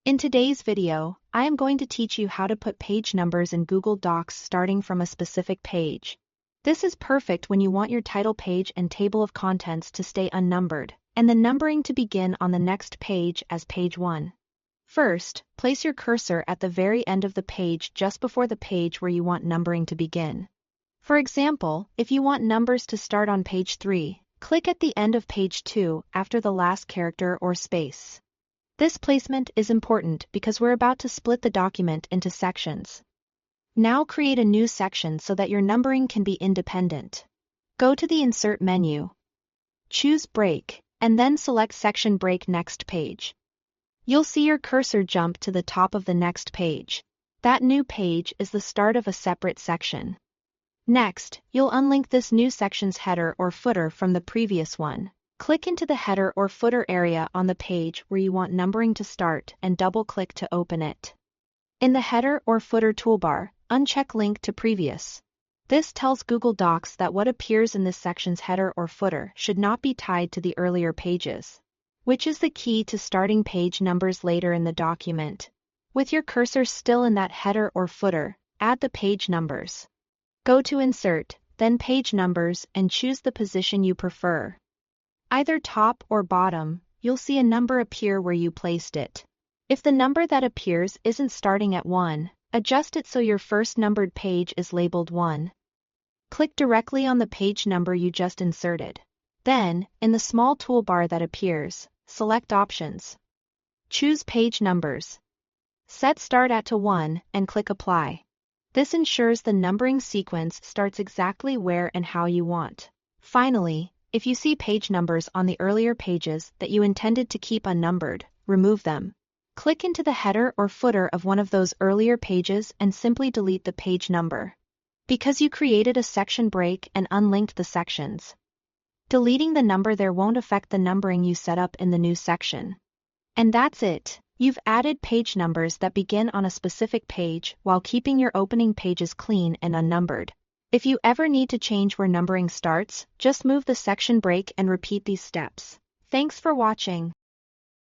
In today's video, I am going to teach you how to put page numbers in Google Docs starting from a specific page. This is perfect when you want your title page and table of contents to stay unnumbered, and the numbering to begin on the next page as page 1. First, place your cursor at the very end of the page just before the page where you want numbering to begin. For example, if you want numbers to start on page 3, click at the end of page 2 after the last character or space. This placement is important because we're about to split the document into sections. Now create a new section so that your numbering can be independent. Go to the Insert menu. Choose Break, and then select Section Break Next Page. You'll see your cursor jump to the top of the next page. That new page is the start of a separate section. Next, you'll unlink this new section's header or footer from the previous one. Click into the header or footer area on the page where you want numbering to start and double-click to open it. In the header or footer toolbar, uncheck Link to Previous. This tells Google Docs that what appears in this section's header or footer should not be tied to the earlier pages, which is the key to starting page numbers later in the document. With your cursor still in that header or footer, add the page numbers. Go to Insert, then Page Numbers, and choose the position you prefer. Either top or bottom, you'll see a number appear where you placed it. If the number that appears isn't starting at 1, adjust it so your first numbered page is labeled 1. Click directly on the page number you just inserted. Then, in the small toolbar that appears, select Options. Choose Page Numbers. Set Start at to 1 and click Apply. This ensures the numbering sequence starts exactly where and how you want. Finally, if you see page numbers on the earlier pages that you intended to keep unnumbered, remove them. Click into the header or footer of one of those earlier pages and simply delete the page number. Because you created a section break and unlinked the sections, deleting the number there won't affect the numbering you set up in the new section. And that's it. You've added page numbers that begin on a specific page while keeping your opening pages clean and unnumbered. If you ever need to change where numbering starts, just move the section break and repeat these steps. Thanks for watching.